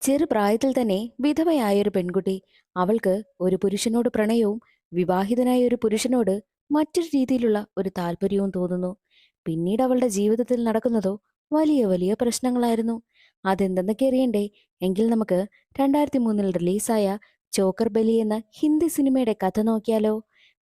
ചെറുപ്രായത്തിൽ തന്നെ വിധവയായൊരു പെൺകുട്ടി. അവൾക്ക് ഒരു പുരുഷനോട് പ്രണയവും വിവാഹിതനായ ഒരു പുരുഷനോട് മറ്റൊരു രീതിയിലുള്ള ഒരു താല്പര്യവും തോന്നുന്നു. പിന്നീട് അവളുടെ ജീവിതത്തിൽ നടക്കുന്നതോ വലിയ വലിയ പ്രശ്നങ്ങളായിരുന്നു. അതെന്തെന്നൊക്കെ അറിയണ്ടേ? എങ്കിൽ നമുക്ക് 2003 റിലീസായ ചോക്കർ ബലി എന്ന ഹിന്ദി സിനിമയുടെ കഥ നോക്കിയാലോ?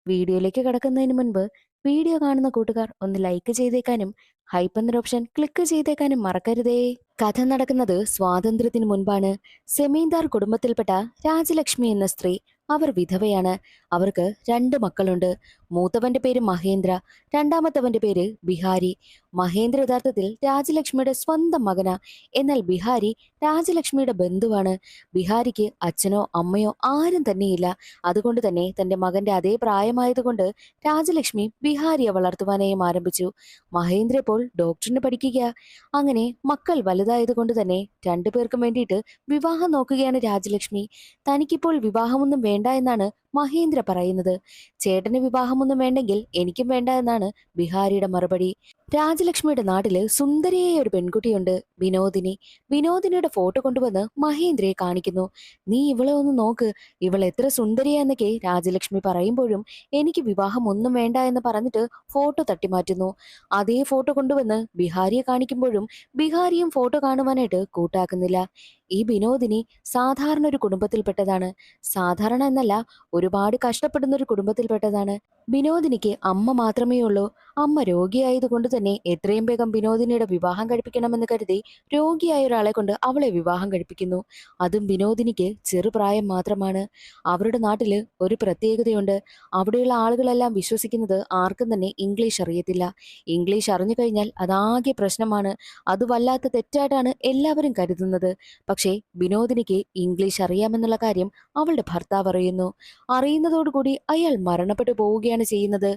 വീഡിയോയിലേക്ക് കടക്കുന്നതിന് മുൻപ് വീഡിയോ കാണുന്ന കൂട്ടുകാർ ഒന്ന് ലൈക്ക് ചെയ്തേക്കാനും ഹൈപ്പ് എന്നൊരു ഓപ്ഷൻ ക്ലിക്ക് ചെയ്തേക്കാനും മറക്കരുതേ. കഥ നടക്കുന്നത് സ്വാതന്ത്ര്യത്തിനു മുൻപാണ്. സെമീന്ദാർ കുടുംബത്തിൽപ്പെട്ട രാജലക്ഷ്മി എന്ന സ്ത്രീ, അവർ വിധവയാണ്. അവർക്ക് രണ്ട് മക്കളുണ്ട്. മൂത്തവന്റെ പേര് മഹേന്ദ്ര, രണ്ടാമത്തവന്റെ പേര് ബിഹാരി. മഹേന്ദ്ര യഥാർത്ഥത്തിൽ രാജലക്ഷ്മിയുടെ സ്വന്തം മകനാ. എന്നാൽ ബിഹാരി രാജലക്ഷ്മിയുടെ ബന്ധുവാണ്. ബിഹാരിക്ക് അച്ഛനോ അമ്മയോ ആരും തന്നെയില്ല. അതുകൊണ്ട് തന്നെ തന്റെ മകന്റെ അതേ പ്രായമായതുകൊണ്ട് രാജലക്ഷ്മി ബിഹാരിയെ വളർത്തുവാനായും ആരംഭിച്ചു. മഹേന്ദ്ര ഇപ്പോൾ ഡോക്ടറിന് പഠിക്കുക. അങ്ങനെ മക്കൾ വലുതായതുകൊണ്ട് തന്നെ രണ്ടുപേർക്കും വേണ്ടിയിട്ട് വിവാഹം നോക്കുകയാണ് രാജലക്ഷ്മി. തനിക്കിപ്പോൾ വിവാഹമൊന്നും വേണ്ട എന്നാണ് മഹേന്ദ്ര പറയുന്നത്. ചേട്ടന് വിവാഹമൊന്നും വേണ്ടെങ്കിൽ എനിക്കും വേണ്ട എന്നാണ് ബിഹാരിയുടെ മറുപടി. രാജലക്ഷ്മിയുടെ നാട്ടില് സുന്ദരിയായ ഒരു പെൺകുട്ടിയുണ്ട്, വിനോദിനി. വിനോദിനിയുടെ ഫോട്ടോ കൊണ്ടുവന്ന് മഹേന്ദ്രയെ കാണിക്കുന്നു. നീ ഇവളെ ഒന്ന് നോക്ക്, ഇവൾ എത്ര സുന്ദരിയാന്നൊക്കെ രാജലക്ഷ്മി പറയുമ്പോഴും എനിക്ക് വിവാഹം ഒന്നും വേണ്ട എന്ന് പറഞ്ഞിട്ട് ഫോട്ടോ തട്ടിമാറ്റുന്നു. അതേ ഫോട്ടോ കൊണ്ടുവന്ന് ബിഹാരിയെ കാണിക്കുമ്പോഴും ബിഹാരിയും ഫോട്ടോ കാണുവാനായിട്ട് കൂട്ടാക്കുന്നില്ല. ഈ വിനോദിനി സാധാരണ ഒരു കുടുംബത്തിൽപ്പെട്ടതാണ്. സാധാരണ എന്നല്ല, ഒരുപാട് കഷ്ടപ്പെടുന്ന ഒരു കുടുംബത്തിൽപ്പെട്ടതാണ്. വിനോദിനിക്ക് അമ്മ മാത്രമേ ഉള്ളൂ. അമ്മ രോഗിയായതുകൊണ്ട് തന്നെ എത്രയും വേഗം വിനോദിനിയുടെ വിവാഹം കഴിപ്പിക്കണമെന്ന് കരുതി രോഗിയായ ഒരാളെ കൊണ്ട് അവളെ വിവാഹം കഴിപ്പിക്കുന്നു. അതും വിനോദിനിക്ക് ചെറുപ്രായം മാത്രമാണ്. അവരുടെ നാട്ടില് ഒരു പ്രത്യേകതയുണ്ട്. അവിടെയുള്ള ആളുകളെല്ലാം വിശ്വസിക്കുന്നത് ആർക്കും തന്നെ ഇംഗ്ലീഷ് അറിയത്തില്ല. ഇംഗ്ലീഷ് അറിഞ്ഞു കഴിഞ്ഞാൽ അതാകെ പ്രശ്നമാണ്. അത് വല്ലാത്ത തെറ്റായിട്ടാണ് എല്ലാവരും കരുതുന്നത്. പക്ഷേ വിനോദിനിക്ക് ഇംഗ്ലീഷ് അറിയാമെന്നുള്ള കാര്യം അവളുടെ ഭർത്താവ് അറിയുന്നു. അറിയുന്നതോടുകൂടി അയാൾ മരണപ്പെട്ടു പോവുകയാണ് ചെയ്യുന്നത്.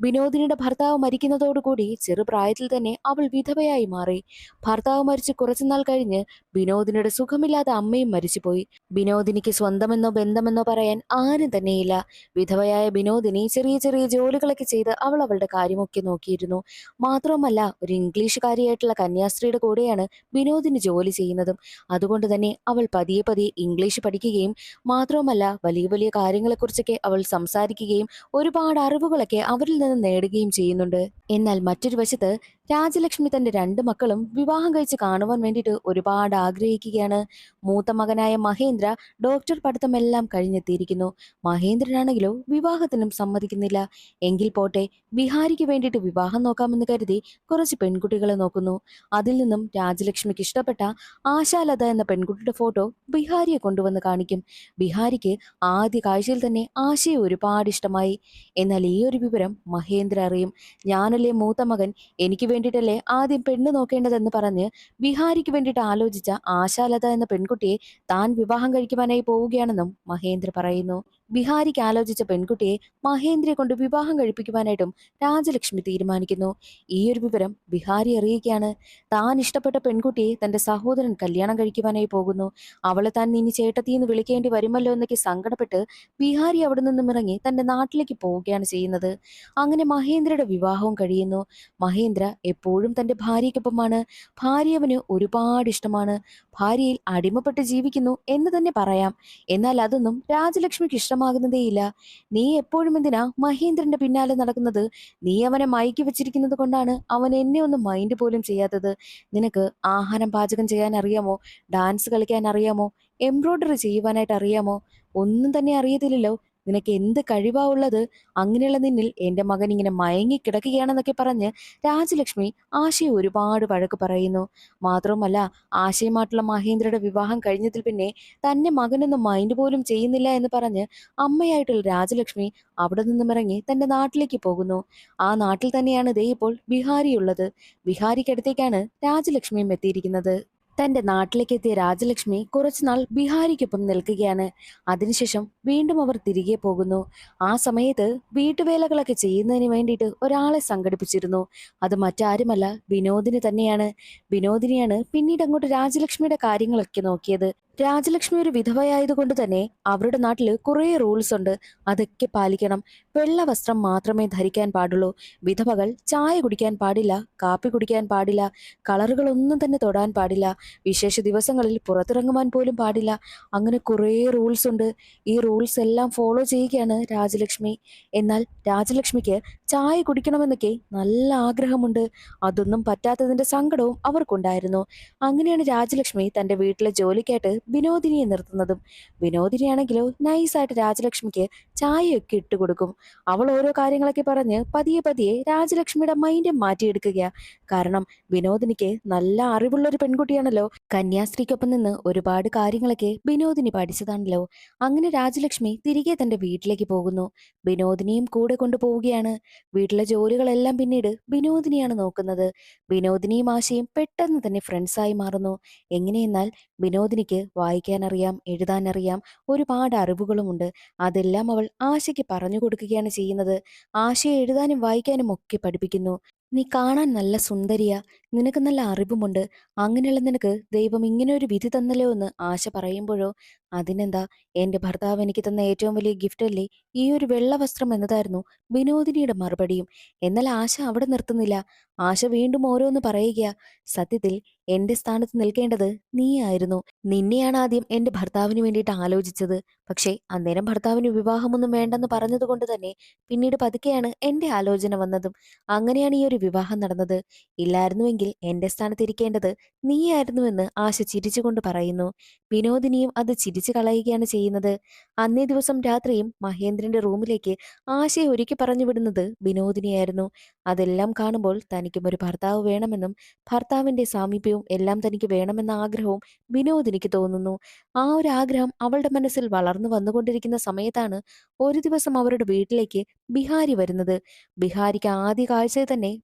വിനോദിനിയുടെ ഭർത്താവ് മരിക്കുന്നതോടുകൂടി ചെറുപ്രായത്തിൽ തന്നെ അവൾ വിധവയായി മാറി. ഭർത്താവ് മരിച്ച് കുറച്ചുനാൾ കഴിഞ്ഞ് വിനോദിനിയുടെ സുഖമില്ലാത്ത അമ്മയും മരിച്ചുപോയി. വിനോദിനിക്ക് സ്വന്തമെന്നോ ബന്ധമെന്നോ പറയാൻ ആരും തന്നെയില്ല. വിധവയായ വിനോദിനി ചെറിയ ചെറിയ ജോലികളൊക്കെ ചെയ്ത് അവൾ അവളുടെ കാര്യമൊക്കെ നോക്കിയിരുന്നു. മാത്രവുമല്ല, ഒരു ഇംഗ്ലീഷുകാരിയായിട്ടുള്ള കന്യാസ്ത്രീയുടെ കൂടെയാണ് വിനോദിനി ജോലി ചെയ്യുന്നതും. അതുകൊണ്ട് തന്നെ അവൾ പതിയെ പതിയെ ഇംഗ്ലീഷ് പഠിക്കുകയും മാത്രവുമല്ല വലിയ വലിയ കാര്യങ്ങളെക്കുറിച്ചൊക്കെ അവൾ സംസാരിക്കുകയും ഒരുപാട് അറിവുകളൊക്കെ അവരിൽ നിന്ന് നേടുകയും ചെയ്യുന്നുണ്ട്. എന്നാൽ മറ്റൊരു വശത്ത് രാജലക്ഷ്മി തന്റെ രണ്ട് മക്കളും വിവാഹം കഴിച്ച് കാണുവാൻ വേണ്ടിയിട്ട് ഒരുപാട് ആഗ്രഹിക്കുകയാണ്. മൂത്ത മകനായ മഹേന്ദ്ര ഡോക്ടർ പഠിത്തമെല്ലാം കഴിഞ്ഞെത്തിയിരിക്കുന്നു. മഹേന്ദ്രനാണെങ്കിലോ വിവാഹത്തിനും സമ്മതിക്കുന്നില്ല. എങ്കിൽ പോട്ടെ, ബിഹാരിക്ക് വേണ്ടിയിട്ട് വിവാഹം നോക്കാമെന്ന് കരുതി കുറച്ച് പെൺകുട്ടികളെ നോക്കുന്നു. അതിൽ നിന്നും രാജലക്ഷ്മിക്ക് ഇഷ്ടപ്പെട്ട ആശാലത എന്ന പെൺകുട്ടിയുടെ ഫോട്ടോ ബിഹാരിയെ കൊണ്ടുവന്ന് കാണിക്കും. ബിഹാരിക്ക് ആദ്യ കാഴ്ചയിൽ തന്നെ ആശയെ ഒരുപാട് ഇഷ്ടമായി. എന്നാൽ ഈ ഒരു വിവരം മഹേന്ദ്ര അറിയും. ഞാനല്ലേ മൂത്ത മകൻ, എനിക്ക് വേണ്ടിയിട്ടല്ലേ ആദ്യം പെണ്ണ് നോക്കേണ്ടതെന്ന് പറഞ്ഞ് ബിഹാരിക്ക് വേണ്ടിയിട്ട് ആലോചിച്ച ആശാലത എന്ന പെൺകുട്ടിയെ താൻ വിവാഹം കഴിക്കുവാനായി പോവുകയാണെന്നും മഹേന്ദ്ര പറയുന്നു. ബിഹാരിക്ക് ആലോചിച്ച പെൺകുട്ടിയെ മഹേന്ദ്രയെ കൊണ്ട് വിവാഹം കഴിപ്പിക്കുവാനായിട്ടും രാജലക്ഷ്മി തീരുമാനിക്കുന്നു. ഈ ഒരു വിവരം ബിഹാരി അറിയിക്കുകയാണ്. താൻ ഇഷ്ടപ്പെട്ട പെൺകുട്ടിയെ തന്റെ സഹോദരൻ കല്യാണം കഴിക്കുവാനായി പോകുന്നു. അവളെ താൻ ഇനി ചേട്ടത്തിന്ന് വിളിക്കേണ്ടി വരുമല്ലോ എന്നൊക്കെ സങ്കടപ്പെട്ട് ബിഹാരി അവിടെ നിന്നും ഇറങ്ങി തന്റെ നാട്ടിലേക്ക് പോവുകയാണ് ചെയ്യുന്നത്. അങ്ങനെ മഹേന്ദ്രയുടെ വിവാഹവും കഴിയുന്നു. മഹേന്ദ്ര എപ്പോഴും തന്റെ ഭാര്യയ്ക്കൊപ്പമാണ്. ഭാര്യ അവന് ഒരുപാട് ഇഷ്ടമാണ്. ഭാര്യയിൽ അടിമപ്പെട്ട് ജീവിക്കുന്നു എന്ന് തന്നെ പറയാം. എന്നാൽ അതൊന്നും രാജലക്ഷ്മിക്ക് ഇഷ്ടമാകുന്നതേയില്ല. നീ എപ്പോഴും എന്തിനാ മഹേന്ദ്രന്റെ പിന്നാലെ നടക്കുന്നത്? നീ അവനെ മയക്കി വെച്ചിരിക്കുന്നത് കൊണ്ടാണ് അവൻ എന്നെ ഒന്നും മൈൻഡ് പോലും ചെയ്യാത്തത്. നിനക്ക് ആഹാരം പാചകം ചെയ്യാൻ അറിയാമോ? ഡാൻസ് കളിക്കാൻ അറിയാമോ? എംബ്രോയിഡറി ചെയ്യുവാനായിട്ട് അറിയാമോ? ഒന്നും തന്നെ അറിയത്തില്ലല്ലോ. നിനക്ക് എന്ത് കഴിവാ ഉള്ളത്? അങ്ങനെയുള്ള നിന്നിൽ എന്റെ മകൻ ഇങ്ങനെ മയങ്ങി കിടക്കുകയാണെന്നൊക്കെ പറഞ്ഞ് രാജലക്ഷ്മി ആശയെ ഒരുപാട് വഴക്ക് പറയുന്നു. മാത്രവുമല്ല, ആശയുമായിട്ടുള്ള മഹേന്ദ്രയുടെ വിവാഹം കഴിഞ്ഞതിൽ പിന്നെ തന്നെ മകനൊന്നും മൈൻഡ് പോലും ചെയ്യുന്നില്ല എന്ന് പറഞ്ഞ് അമ്മയായിട്ടുള്ള രാജലക്ഷ്മി അവിടെ നിന്നും ഇറങ്ങി തന്റെ നാട്ടിലേക്ക് പോകുന്നു. ആ നാട്ടിൽ തന്നെയാണ് ദേ ഇപ്പോൾ ബിഹാരിയുള്ളത്. ബിഹാരിക്കടുത്തേക്കാണ് രാജലക്ഷ്മിയും എത്തിയിരിക്കുന്നത്. തന്റെ നാട്ടിലേക്ക് എത്തിയ രാജലക്ഷ്മി കുറച്ചുനാൾ ബിഹാരിക്കൊപ്പം നിൽക്കുകയാണ്. അതിനുശേഷം വീണ്ടും അവർ തിരികെ പോകുന്നു. ആ സമയത്ത് വീട്ടുവേലകളൊക്കെ ചെയ്യുന്നതിന് വേണ്ടിയിട്ട് ഒരാളെ സംഘടിപ്പിച്ചിരുന്നു. അത് മറ്റാരുമല്ല, വിനോദിനി തന്നെയാണ്. വിനോദിനിയാണ് പിന്നീട് അങ്ങോട്ട് രാജലക്ഷ്മിയുടെ കാര്യങ്ങളൊക്കെ നോക്കിയത്. രാജലക്ഷ്മി ഒരു വിധവയായതുകൊണ്ട് തന്നെ അവരുടെ നാട്ടില് കുറേ റൂൾസ് ഉണ്ട്. അതൊക്കെ പാലിക്കണം. വെള്ള വസ്ത്രം മാത്രമേ ധരിക്കാൻ പാടുള്ളൂ. വിധവകൾ ചായ കുടിക്കാൻ പാടില്ല, കാപ്പി കുടിക്കാൻ പാടില്ല, കളറുകളൊന്നും തന്നെ തൊടാൻ പാടില്ല, വിശേഷ ദിവസങ്ങളിൽ പുറത്തിറങ്ങുവാൻ പോലും പാടില്ല. അങ്ങനെ കുറേ റൂൾസ് ഉണ്ട്. ഈ റൂൾസ് എല്ലാം ഫോളോ ചെയ്യുകയാണ് രാജലക്ഷ്മി. എന്നാൽ രാജലക്ഷ്മിക്ക് ചായ കുടിക്കണമെന്നൊക്കെ നല്ല ആഗ്രഹമുണ്ട്. അതൊന്നും പറ്റാത്തതിന്റെ സങ്കടവും അവർക്കുണ്ടായിരുന്നു. അങ്ങനെയാണ് രാജലക്ഷ്മി തന്റെ വീട്ടിലെ ജോലിക്കായിട്ട് വിനോദിനിയെ നിർത്തുന്നതും. വിനോദിനിയാണെങ്കിലോ നൈസായിട്ട് രാജലക്ഷ്മിക്ക് ചായയൊക്കെ ഇട്ട് കൊടുക്കും. അവൾ ഓരോ കാര്യങ്ങളൊക്കെ പറഞ്ഞ് പതിയെ പതിയെ രാജലക്ഷ്മിയുടെ മൈൻഡ് മാറ്റിയെടുക്കുകയാ. കാരണം വിനോദിനിക്ക് നല്ല അറിവുള്ളൊരു പെൺകുട്ടിയാണല്ലോ. കന്യാസ്ത്രീക്കൊപ്പം നിന്ന് ഒരുപാട് കാര്യങ്ങളൊക്കെ വിനോദിനി പഠിച്ചതാണല്ലോ. അങ്ങനെ രാജലക്ഷ്മി തിരികെ തന്റെ വീട്ടിലേക്ക് പോകുന്നു. വിനോദിനിയും കൂടെ കൊണ്ടുപോവുകയാണ്. വീട്ടിലെ ജോലികളെല്ലാം പിന്നീട് വിനോദിനിയാണ് നോക്കുന്നത്. വിനോദിനിയും ആശയും പെട്ടെന്ന് തന്നെ ഫ്രണ്ട്സായി മാറുന്നു. എങ്ങനെയെന്നാൽ വിനോദിനിക്ക് വായിക്കാനറിയാം, എഴുതാനറിയാം, ഒരുപാട് അറിവുകളുമുണ്ട്. അതെല്ലാം അവൾ ആശയ്ക്ക് പറഞ്ഞു കൊടുക്കുകയാണ് ചെയ്യുന്നത്. ആശയെ എഴുതാനും വായിക്കാനും ഒക്കെ പഠിപ്പിക്കുന്നു. നീ കാണാൻ നല്ല സുന്ദരിയാ, നിനക്ക് നല്ല അറിവുമുണ്ട്. അങ്ങനെയുള്ള നിനക്ക് ദൈവം ഇങ്ങനെ ഒരു വിധി തന്നല്ലോ എന്ന് ആശ പറയുമ്പോഴോ, അതിനെന്താ, എന്റെ ഭർത്താവ് എനിക്ക് തന്ന ഏറ്റവും വലിയ ഗിഫ്റ്റ് അല്ലേ ഈ ഒരു വെള്ള വസ്ത്രം എന്നതായിരുന്നു വിനോദിനിയുടെ മറുപടിയും. എന്നാൽ ആശ അവിടെ നിർത്തുന്നില്ല. ആശ വീണ്ടും ഓരോന്ന് പറയുകയാ. സത്യത്തിൽ എന്റെ സ്ഥാനത്ത് നിൽക്കേണ്ടത് നീയായിരുന്നു. നിന്നെയാണ് ആദ്യം എന്റെ ഭർത്താവിന് വേണ്ടിയിട്ട് ആലോചിച്ചത്. പക്ഷേ അന്നേരം ഭർത്താവിന് വിവാഹമൊന്നും വേണ്ടെന്ന് പറഞ്ഞതുകൊണ്ട് തന്നെ പിന്നീട് പതുക്കെയാണ് എന്റെ ആലോചന വന്നതും. അങ്ങനെയാണ് ഈ ഒരു വിവാഹം നടന്നത്. ഇല്ലായിരുന്നുവെങ്കിൽ എന്റെ സ്ഥാനത്തിരിക്കേണ്ടത് നീയായിരുന്നുവെന്ന് ആശ ചിരിച്ചുകൊണ്ട് പറയുന്നു. വിനോദിനിയും അത് ചിരിച്ചു കളയുകയാണ് ചെയ്യുന്നത്. അന്നേ ദിവസം രാത്രിയും മഹേന്ദ്രന്റെ റൂമിലേക്ക് ആശയെ ഒരുക്കി പറഞ്ഞു വിടുന്നത് വിനോദിനിയായിരുന്നു. അതെല്ലാം കാണുമ്പോൾ തനിക്കും ഒരു ഭർത്താവ് വേണമെന്നും ഭർത്താവിന്റെ സാമീപ്യവും എല്ലാം തനിക്ക് വേണമെന്ന ആഗ്രഹവും വിനോദിനിക്ക് തോന്നുന്നു. ആ ഒരു ആഗ്രഹം അവളുടെ മനസ്സിൽ വളർന്നു വന്നുകൊണ്ടിരിക്കുന്ന സമയത്താണ് ഒരു ദിവസം അവരുടെ വീട്ടിലേക്ക് ബിഹാരി വരുന്നത്. ബിഹാരിക്ക് ആദ്യ കാഴ്ചയിൽ തന്നെ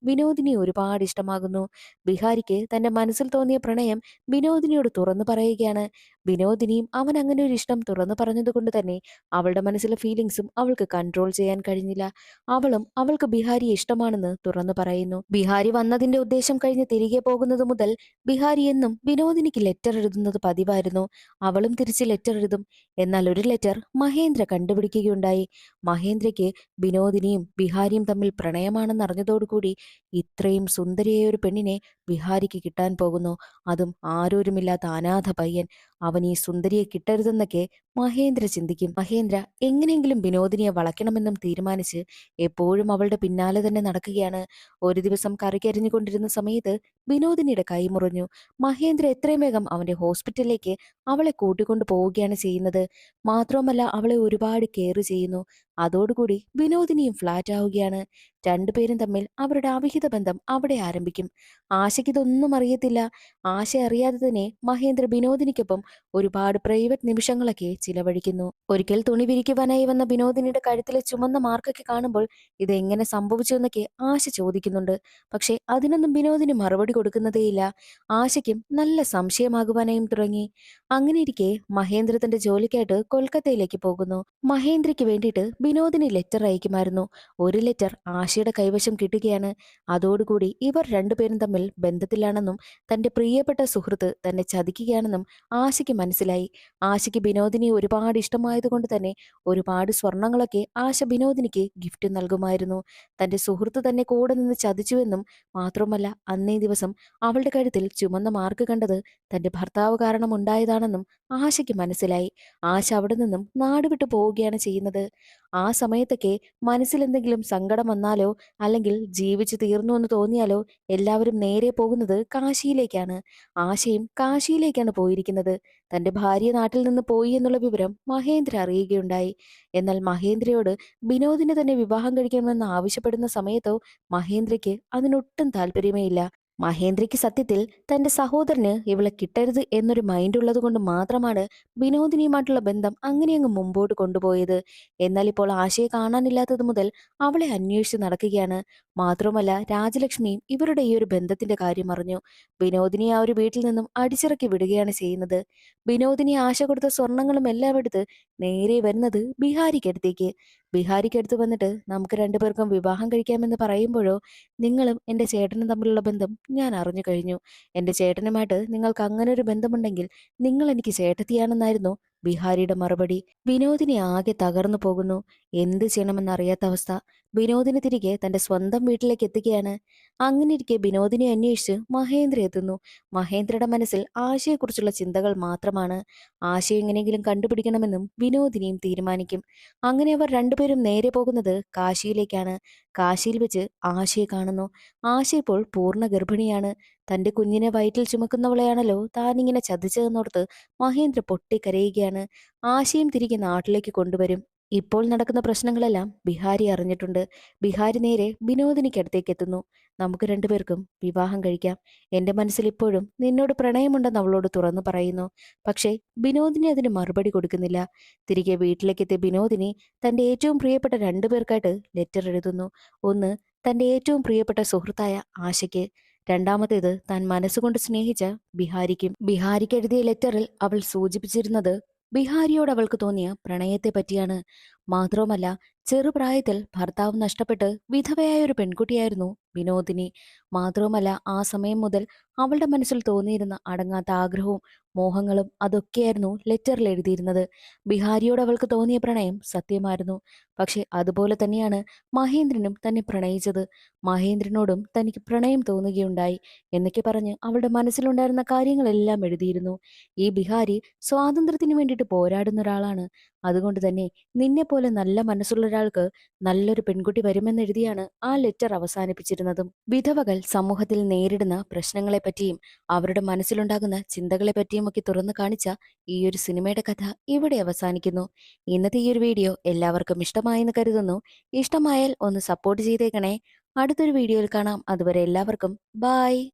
വിനോദിനിയെ ഒരുപാട് ഇഷ്ടമാകുന്നു. ബിഹാരിക്ക് തന്റെ മനസ്സിൽ തോന്നിയ പ്രണയം വിനോദിനിയോട് തുറന്നു പറയുകയാണ്. വിനോദിനിയും അവൻ അങ്ങനെ ഒരു ഇഷ്ടം തുറന്നു പറഞ്ഞതുകൊണ്ട് തന്നെ അവളുടെ മനസ്സിലെ ഫീലിങ്സും അവൾക്ക് കൺട്രോൾ ചെയ്യാൻ കഴിഞ്ഞില്ല. അവളും അവൾക്ക് ബിഹാരിയെ ഇഷ്ടമാണെന്ന് തുറന്നു പറയുന്നു. ബിഹാരി വന്നതിന്റെ ഉദ്ദേശം കഴിഞ്ഞ് തിരികെ പോകുന്നത് മുതൽ ബിഹാരി എന്നും വിനോദിനിക്ക് ലെറ്റർ എഴുതുന്നത് പതിവായിരുന്നു. അവളും തിരിച്ച് ലെറ്റർ എഴുതും. എന്നാൽ ഒരു ലെറ്റർ മഹേന്ദ്ര കണ്ടുപിടിക്കുകയുണ്ടായി. മഹേന്ദ്രയ്ക്ക് വിനോദിനിയും ബിഹാരിയും തമ്മിൽ പ്രണയമാണെന്ന് അറിഞ്ഞതോടുകൂടി ഇത്രയും സുന്ദരിയായ ഒരു പെണ്ണിനെ ബിഹാരിക്ക് കിട്ടാൻ പോകുന്നു. അതും ആരോരുമില്ലാത്ത അനാഥ പയ്യൻ. അവൻ ഈ സുന്ദരിയെ കിട്ടരുതെന്നൊക്കെ മഹേന്ദ്ര ചിന്തിക്കും. മഹേന്ദ്ര എങ്ങനെയെങ്കിലും വിനോദിനിയെ വളയ്ക്കണമെന്നും തീരുമാനിച്ച് എപ്പോഴും അവളുടെ പിന്നാലെ തന്നെ നടക്കുകയാണ്. ഒരു ദിവസം കറിക്കരിഞ്ഞുകൊണ്ടിരുന്ന സമയത്ത് വിനോദിനിയുടെ കൈ മുറിഞ്ഞു. മഹേന്ദ്ര എത്രയും വേഗം അവന്റെ ഹോസ്പിറ്റലിലേക്ക് അവളെ കൂട്ടിക്കൊണ്ടു പോവുകയാണ് ചെയ്യുന്നത്. മാത്രവുമല്ല അവളെ ഒരുപാട് കെയർ ചെയ്യുന്നു. അതോടുകൂടി വിനോദിനിയും ഫ്ലാറ്റ് ആവുകയാണ്. രണ്ടുപേരും തമ്മിൽ അവരുടെ അവിഹിത ബന്ധം അവിടെ ആരംഭിക്കും. ആശയ്ക്ക് ഇതൊന്നും അറിയത്തില്ല. ആശ അറിയാതെ തന്നെ മഹേന്ദ്ര വിനോദിനിക്കൊപ്പം ഒരുപാട് പ്രൈവറ്റ് നിമിഷങ്ങളൊക്കെ ചിലവഴിക്കുന്നു. ഒരിക്കൽ തുണി വിരിക്കുവാനായി വന്ന വിനോദിനിയുടെ കഴുത്തിലെ ചുമന്ന മാർക്കൊക്കെ കാണുമ്പോൾ ഇത് എങ്ങനെ സംഭവിച്ചു എന്നൊക്കെ ആശ ചോദിക്കുന്നുണ്ട്. പക്ഷെ അതിനൊന്നും വിനോദിനി മറുപടി കൊടുക്കുന്നതേയില്ല. ആശയ്ക്കും നല്ല സംശയമാകുവാനായും തുടങ്ങി. അങ്ങനെ ഇരിക്കെ മഹേന്ദ്ര തന്റെ ജോലിക്കായിട്ട് കൊൽക്കത്തയിലേക്ക് പോകുന്നു. മഹേന്ദ്രയ്ക്ക് വേണ്ടിയിട്ട് വിനോദിനി ലെറ്റർ അയക്കുമായിരുന്നു. ഒരു ലെറ്റർ ആശയുടെ കൈവശം കിട്ടുകയാണ്. അതോടുകൂടി ഇവർ രണ്ടുപേരും തമ്മിൽ ബന്ധത്തിലാണെന്നും തന്റെ പ്രിയപ്പെട്ട സുഹൃത്ത് തന്നെ ചതിക്കുകയാണെന്നും ആശയ്ക്ക് മനസ്സിലായി. ആശയ്ക്ക് വിനോദിനിയെ ഒരുപാട് ഇഷ്ടമായതുകൊണ്ട് തന്നെ ഒരുപാട് സ്വർണങ്ങളൊക്കെ ആശ വിനോദിനിക്ക് ഗിഫ്റ്റ് നൽകുമായിരുന്നു. തന്റെ സുഹൃത്ത് തന്നെ കൂടെ നിന്ന് ചതിച്ചുവെന്നും മാത്രമല്ല അന്നേ ദിവസം അവളുടെ കഴുത്തിൽ ചുമന്ന മാർക്ക് കണ്ടത് തന്റെ ഭർത്താവ് കാരണം ഉണ്ടായതാണെന്നും ആശയ്ക്ക് മനസ്സിലായി. ആശ അവിടെ നിന്നും നാടുവിട്ടു പോവുകയാണ് ചെയ്യുന്നത്. ആ സമയത്തൊക്കെ മനസ്സിൽ എന്തെങ്കിലും സങ്കടം വന്നാലോ അല്ലെങ്കിൽ ജീവിച്ചു തീർന്നു എന്ന് തോന്നിയാലോ എല്ലാവരും നേരെ പോകുന്നത് കാശിയിലേക്കാണ്. ആശയും കാശിയിലേക്കാണ് പോയിരിക്കുന്നത്. തന്റെ ഭാര്യ നാട്ടിൽ നിന്ന് പോയി എന്നുള്ള വിവരം മഹേന്ദ്ര അറിയുകയുണ്ടായി. എന്നാൽ മഹേന്ദ്രയോട് വിനോദിനെ തന്നെ വിവാഹം കഴിക്കണമെന്ന് ആവശ്യപ്പെടുന്ന സമയത്തോ മഹേന്ദ്രയ്ക്ക് അതിനൊട്ടും താല്പര്യമേ ഇല്ല. മഹേന്ദ്രയ്ക്ക് സത്യത്തിൽ തന്റെ സഹോദരന് ഇവളെ കിട്ടരുത് എന്നൊരു മൈൻഡ് ഉള്ളത് കൊണ്ട് മാത്രമാണ് വിനോദിനിയുമായിട്ടുള്ള ബന്ധം അങ്ങനെ അങ്ങ് മുമ്പോട്ട് കൊണ്ടുപോയത്. എന്നാൽ ഇപ്പോൾ ആശയെ കാണാനില്ലാത്തത് മുതൽ അവളെ അന്വേഷിച്ച് നടക്കുകയാണ്. മാത്രമല്ല രാജലക്ഷ്മിയും ഇവരുടെ ഈ ഒരു ബന്ധത്തിന്റെ കാര്യം അറിഞ്ഞു. വിനോദിനി ആ ഒരു വീട്ടിൽ നിന്നും അടിച്ചിറക്കി വിടുകയാണ് ചെയ്യുന്നത്. വിനോദിനി ആശ കൊടുത്ത സ്വർണങ്ങളും എല്ലാം എടുത്ത് നേരെ വരുന്നത് ബിഹാരിക്കടുത്തേക്ക്. ബിഹാരിക്കടുത്ത് വന്നിട്ട് നമുക്ക് രണ്ടുപേർക്കും വിവാഹം കഴിക്കാമെന്ന് പറയുമ്പോഴോ, നിങ്ങളും എൻ്റെ ചേട്ടനും തമ്മിലുള്ള ബന്ധം ഞാൻ അറിഞ്ഞു കഴിഞ്ഞു. എൻ്റെ ചേട്ടനുമായിട്ട് നിങ്ങൾക്ക് അങ്ങനെ ഒരു ബന്ധമുണ്ടെങ്കിൽ നിങ്ങൾ എനിക്ക് ചേട്ടത്തിയാണെന്നായിരുന്നു ബിഹാരിയുടെ മറുപടി. വിനോദിനി ആകെ തകർന്നു പോകുന്നു. എന്ത് ചെയ്യണമെന്നറിയാത്ത അവസ്ഥ. വിനോദിനി തിരികെ തന്റെ സ്വന്തം വീട്ടിലേക്ക് എത്തുകയാണ്. അങ്ങനെ ഇരിക്കെ വിനോദിനെ അന്വേഷിച്ച് മഹേന്ദ്ര എത്തുന്നു. മഹേന്ദ്രയുടെ മനസ്സിൽ ആശയെക്കുറിച്ചുള്ള ചിന്തകൾ മാത്രമാണ്. ആശയെ എങ്ങനെയെങ്കിലും കണ്ടുപിടിക്കണമെന്നും വിനോദിനിയും തീരുമാനിക്കും. അങ്ങനെ അവർ രണ്ടുപേരും നേരെ പോകുന്നത് കാശിയിലേക്കാണ്. കാശിയിൽ വെച്ച് ആശയെ കാണുന്നു. ആശ ഇപ്പോൾ പൂർണ്ണ ഗർഭിണിയാണ്. തന്റെ കുഞ്ഞിനെ വയറ്റിൽ ചുമക്കുന്നവളെയാണല്ലോ താനിങ്ങനെ ചതിച്ചതെന്നോർത്ത് മഹേന്ദ്ര പൊട്ടിക്കരയുകയാണ്. ആശയും തിരികെ നാട്ടിലേക്ക് കൊണ്ടുവരും. ഇപ്പോൾ നടക്കുന്ന പ്രശ്നങ്ങളെല്ലാം ബിഹാരി അറിഞ്ഞിട്ടുണ്ട്. ബിഹാരി നേരെ വിനോദിനിക്കടുത്തേക്ക് എത്തുന്നു. നമുക്ക് രണ്ടുപേർക്കും വിവാഹം കഴിക്കാം. എന്റെ മനസ്സിൽ ഇപ്പോഴും നിന്നോട് പ്രണയമുണ്ടെന്ന് അവളോട് തുറന്നു പറയുന്നു. പക്ഷേ വിനോദിനി അതിന് മറുപടി കൊടുക്കുന്നില്ല. തിരികെ വീട്ടിലേക്കെത്തിയ വിനോദിനി തന്റെ ഏറ്റവും പ്രിയപ്പെട്ട രണ്ടുപേർക്കായിട്ട് ലെറ്റർ എഴുതുന്നു. ഒന്ന് തന്റെ ഏറ്റവും പ്രിയപ്പെട്ട സുഹൃത്തായ ആശയ്ക്ക്, രണ്ടാമത്തേത് താൻ മനസ്സുകൊണ്ട് സ്നേഹിച്ച ബിഹാരിക്കും. ബിഹാരിക്ക് എഴുതിയ ലെറ്ററിൽ അവൾ സൂചിപ്പിച്ചിരുന്നത് ബിഹാരിയോട് അവൾക്ക് തോന്നിയ പ്രണയത്തെ പറ്റിയാണ്. മാത്രവുമല്ല, ചെറുപ്രായത്തിൽ ഭർത്താവ് നഷ്ടപ്പെട്ട് വിധവയായ ഒരു പെൺകുട്ടിയായിരുന്നു വിനോദിനി. മാത്രവുമല്ല, ആ സമയം മുതൽ അവളുടെ മനസ്സിൽ തോന്നിയിരുന്ന അടങ്ങാത്ത ആഗ്രഹവും മോഹങ്ങളും അതൊക്കെയായിരുന്നു ലെറ്ററിൽ എഴുതിയിരുന്നത്. ബിഹാരിയോട് അവൾക്ക് തോന്നിയ പ്രണയം സത്യമായിരുന്നു. പക്ഷെ അതുപോലെ തന്നെയാണ് മഹേന്ദ്രനും തന്നെ പ്രണയിച്ചത്. മഹേന്ദ്രനോടും തനിക്ക് പ്രണയം തോന്നുകയുണ്ടായി എന്നൊക്കെ പറഞ്ഞ് അവളുടെ മനസ്സിലുണ്ടായിരുന്ന കാര്യങ്ങളെല്ലാം എഴുതിയിരുന്നു. ഈ ബിഹാരി സ്വാതന്ത്ര്യത്തിന് വേണ്ടിയിട്ട് പോരാടുന്ന ഒരാളാണ്. അതുകൊണ്ട് തന്നെ നിന്നെപ്പോലെ നല്ല മനസ്സുള്ള ഒരാൾക്ക് നല്ലൊരു പെൺകുട്ടി വരുമെന്നെഴുതിയാണ് ആ ലെറ്റർ അവസാനിപ്പിച്ചിരുന്നതും. വിധവകൾ സമൂഹത്തിൽ നേരിടുന്ന പ്രശ്നങ്ങളെ പറ്റിയും അവരുടെ മനസ്സിലുണ്ടാകുന്ന ചിന്തകളെ പറ്റിയും ഒക്കെ തുറന്നു കാണിച്ച ഈ ഒരു സിനിമയുടെ കഥ ഇവിടെ അവസാനിക്കുന്നു. ഇന്നത്തെ ഈ ഒരു വീഡിയോ എല്ലാവർക്കും ഇഷ്ടമായെന്ന് കരുതുന്നു. ഇഷ്ടമായാൽ ഒന്ന് സപ്പോർട്ട് ചെയ്തേക്കണേ. അടുത്തൊരു വീഡിയോയിൽ കാണാം. അതുവരെ എല്ലാവർക്കും ബായ്.